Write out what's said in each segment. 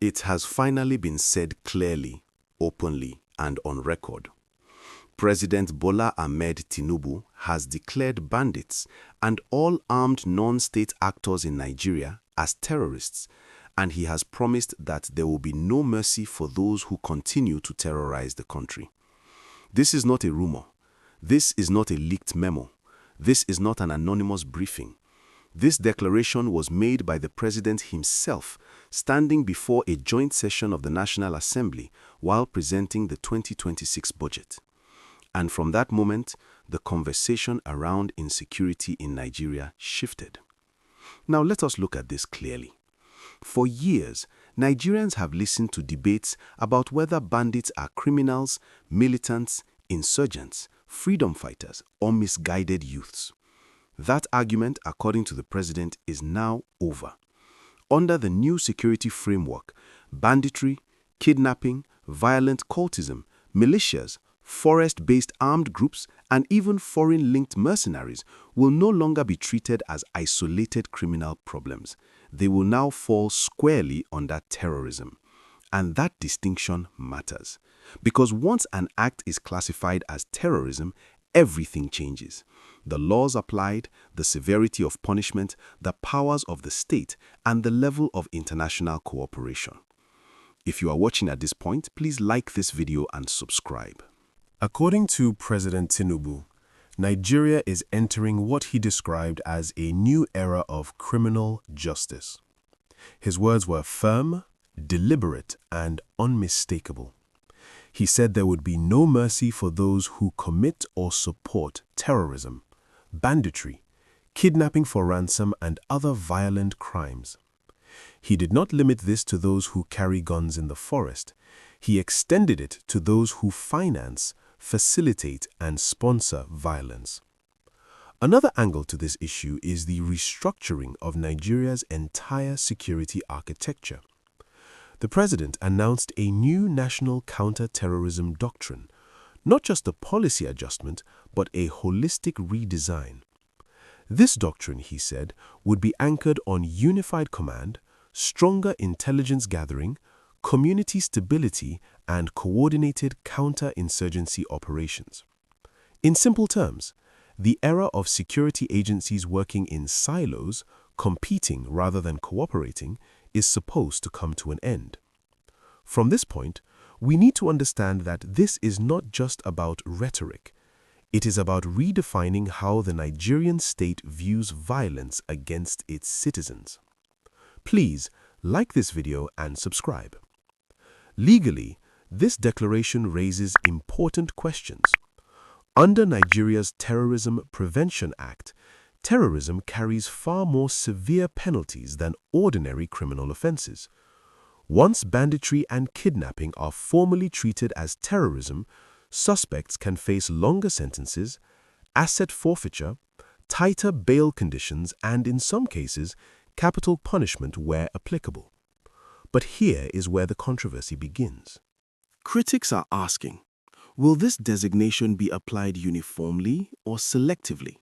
It has finally been said clearly, openly, and on record. President Bola Ahmed Tinubu has declared bandits and all armed non-state actors in Nigeria as terrorists, and he has promised that there will be no mercy for those who continue to terrorize the country. This is not a rumor. This is not a leaked memo. This is not an anonymous briefing. This declaration was made by the president himself, standing before a joint session of the National Assembly while presenting the 2026 budget. And from that moment, the conversation around insecurity in Nigeria shifted. Now let us look at this clearly. For years, Nigerians have listened to debates about whether bandits are criminals, militants, insurgents, freedom fighters, or misguided youths. That argument, according to the president, is now over. Under the new security framework, banditry, kidnapping, violent cultism, militias, forest-based armed groups, and even foreign-linked mercenaries will no longer be treated as isolated criminal problems. They will now fall squarely under terrorism. And that distinction matters, because once an act is classified as terrorism, everything changes. The laws applied, the severity of punishment, the powers of the state, and the level of international cooperation. If you are watching at this point, please like this video and subscribe. According to President Tinubu, Nigeria is entering what he described as a new era of criminal justice. His words were firm, deliberate, and unmistakable. He said there would be no mercy for those who commit or support terrorism, banditry, kidnapping for ransom, and other violent crimes. He did not limit this to those who carry guns in the forest. He extended it to those who finance, facilitate, and sponsor violence. Another angle to this issue is the restructuring of Nigeria's entire security architecture. The president announced a new national counter-terrorism doctrine, not just a policy adjustment, but a holistic redesign. This doctrine, he said, would be anchored on unified command, stronger intelligence gathering, community stability, and coordinated counter-insurgency operations. In simple terms, the era of security agencies working in silos, competing rather than cooperating, is supposed to come to an end. From this point, we need to understand that this is not just about rhetoric. It is about redefining how the Nigerian state views violence against its citizens. Please like this video and subscribe. Legally, this declaration raises important questions. Under Nigeria's Terrorism Prevention Act, terrorism carries far more severe penalties than ordinary criminal offenses. Once banditry and kidnapping are formally treated as terrorism, suspects can face longer sentences, asset forfeiture, tighter bail conditions, and in some cases, capital punishment where applicable. But here is where the controversy begins. Critics are asking, will this designation be applied uniformly or selectively?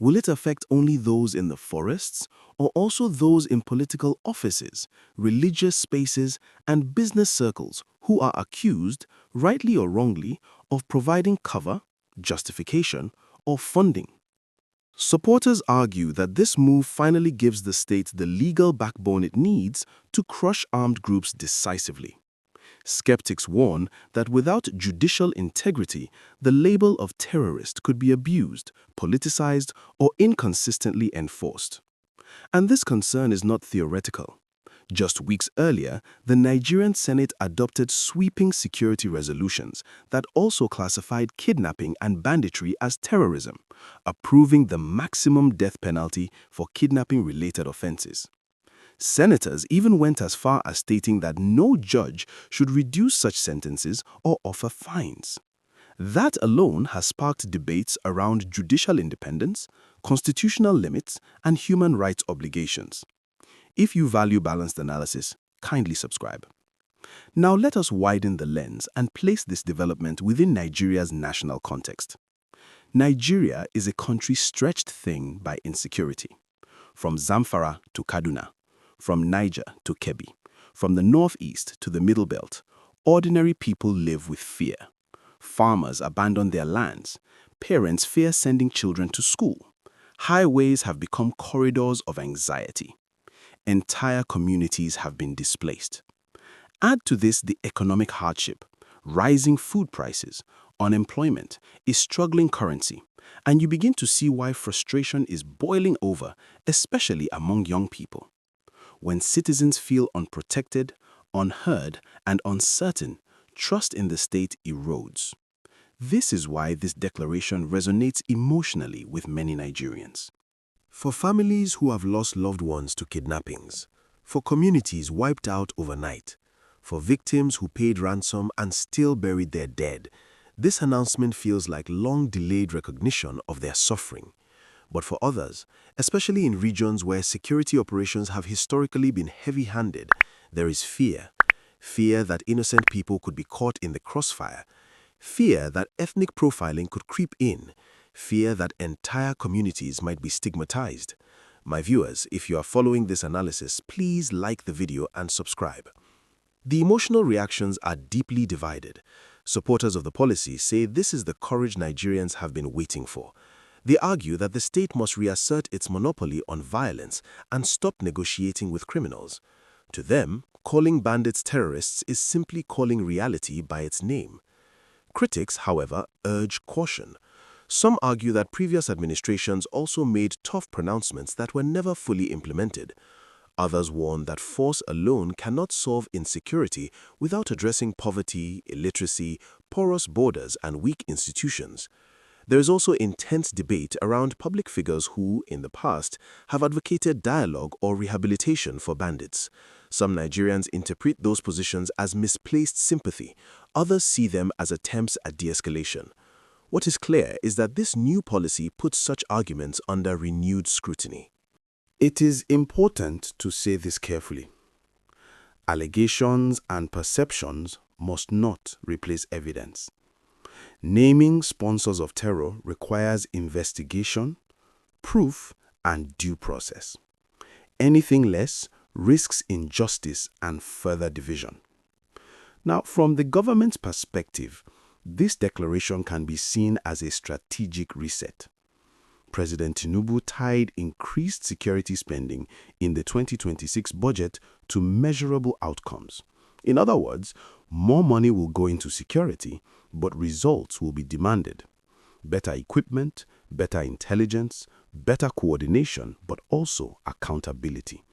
Will it affect only those in the forests or also those in political offices, religious spaces, and business circles who are accused, rightly or wrongly, of providing cover, justification, or funding? Supporters argue that this move finally gives the state the legal backbone it needs to crush armed groups decisively. Skeptics warn that without judicial integrity, the label of terrorist could be abused, politicized, or inconsistently enforced. And this concern is not theoretical. Just weeks earlier, the Nigerian Senate adopted sweeping security resolutions that also classified kidnapping and banditry as terrorism, approving the maximum death penalty for kidnapping-related offenses. Senators even went as far as stating that no judge should reduce such sentences or offer fines. That alone has sparked debates around judicial independence, constitutional limits, and human rights obligations. If you value balanced analysis, kindly subscribe. Now let us widen the lens and place this development within Nigeria's national context. Nigeria is a country stretched thin by insecurity. From Zamfara to Kaduna, from Niger to Kebbi, From the northeast to the Middle Belt, ordinary people live with fear. Farmers abandon their lands. Parents fear sending children to school. Highways have become corridors of anxiety. Entire communities have been displaced. Add to this the economic hardship, rising food prices, unemployment, a struggling currency, and you begin to see why frustration is boiling over, especially among young people. When citizens feel unprotected, unheard, and uncertain, trust in the state erodes. This is why this declaration resonates emotionally with many Nigerians. For families who have lost loved ones to kidnappings, for communities wiped out overnight, for victims who paid ransom and still buried their dead, this announcement feels like long-delayed recognition of their suffering. But for others, especially in regions where security operations have historically been heavy-handed, there is fear. Fear that innocent people could be caught in the crossfire. Fear that ethnic profiling could creep in. Fear that entire communities might be stigmatized. My viewers, if you are following this analysis, please like the video and subscribe. The emotional reactions are deeply divided. Supporters of the policy say this is the courage Nigerians have been waiting for. They argue that the state must reassert its monopoly on violence and stop negotiating with criminals. To them, calling bandits terrorists is simply calling reality by its name. Critics, however, urge caution. Some argue that previous administrations also made tough pronouncements that were never fully implemented. Others warn that force alone cannot solve insecurity without addressing poverty, illiteracy, porous borders, and weak institutions. There is also intense debate around public figures who, in the past, have advocated dialogue or rehabilitation for bandits. Some Nigerians interpret those positions as misplaced sympathy. Others see them as attempts at de-escalation. What is clear is that this new policy puts such arguments under renewed scrutiny. It is important to say this carefully. Allegations and perceptions must not replace evidence. Naming sponsors of terror requires investigation, proof, and due process. Anything less risks injustice and further division. Now, from the government's perspective, this declaration can be seen as a strategic reset. President Tinubu tied increased security spending in the 2026 budget to measurable outcomes. In other words, more money will go into security, but results will be demanded. Better equipment, better intelligence, better coordination, but also accountability.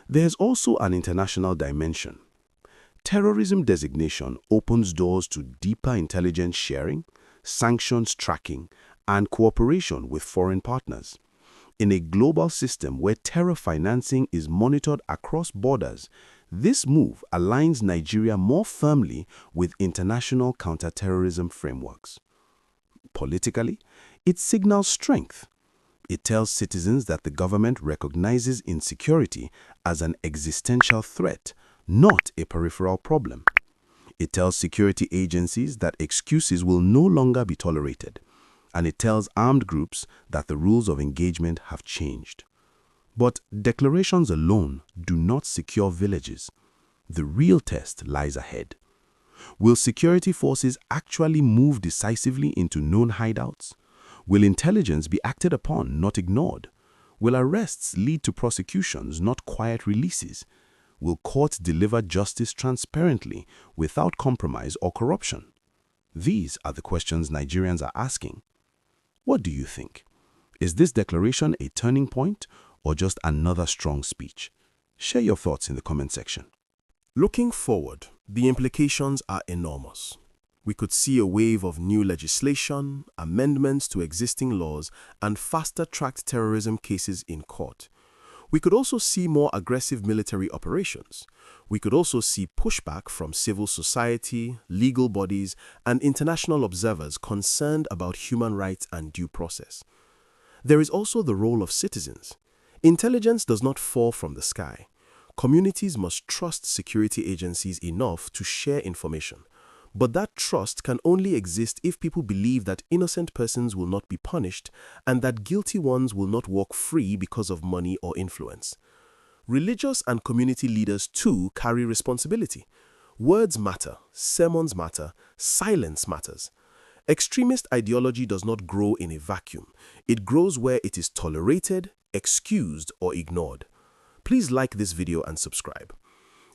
There's also an international dimension. Terrorism designation opens doors to deeper intelligence sharing, sanctions tracking, and cooperation with foreign partners. In a global system where terror financing is monitored across borders, this move aligns Nigeria more firmly with international counterterrorism frameworks. Politically, it signals strength. It tells citizens that the government recognizes insecurity as an existential threat, not a peripheral problem. It tells security agencies that excuses will no longer be tolerated. And it tells armed groups that the rules of engagement have changed. But declarations alone do not secure villages. The real test lies ahead. Will security forces actually move decisively into known hideouts? Will intelligence be acted upon, not ignored? Will arrests lead to prosecutions, not quiet releases? Will courts deliver justice transparently, without compromise or corruption? These are the questions Nigerians are asking. What do you think? Is this declaration a turning point or just another strong speech? Share your thoughts in the comment section. Looking forward, the implications are enormous. We could see a wave of new legislation, amendments to existing laws, and faster-tracked terrorism cases in court. We could also see more aggressive military operations. We could also see pushback from civil society, legal bodies, and international observers concerned about human rights and due process. There is also the role of citizens. Intelligence does not fall from the sky. Communities must trust security agencies enough to share information. But that trust can only exist if people believe that innocent persons will not be punished and that guilty ones will not walk free because of money or influence. Religious and community leaders too carry responsibility. Words matter, sermons matter, silence matters. Extremist ideology does not grow in a vacuum. It grows where it is tolerated, excused, or ignored. Please like this video and subscribe.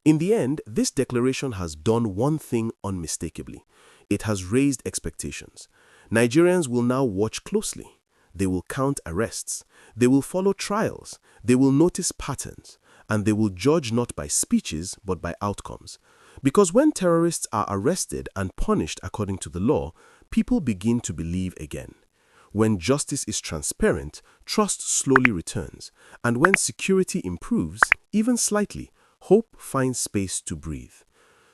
In the end, this declaration has done one thing unmistakably. It has raised expectations. Nigerians will now watch closely. They will count arrests. They will follow trials. They will notice patterns. And they will judge not by speeches, but by outcomes. Because when terrorists are arrested and punished according to the law, people begin to believe again. When justice is transparent, trust slowly returns. And when security improves, even slightly, hope finds space to breathe.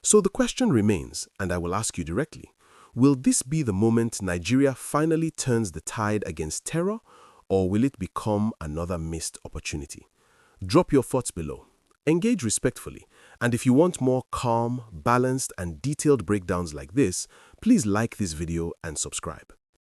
So the question remains, and I will ask you directly, will this be the moment Nigeria finally turns the tide against terror, or will it become another missed opportunity? Drop your thoughts below. Engage respectfully, and if you want more calm, balanced, and detailed breakdowns like this, please like this video and subscribe.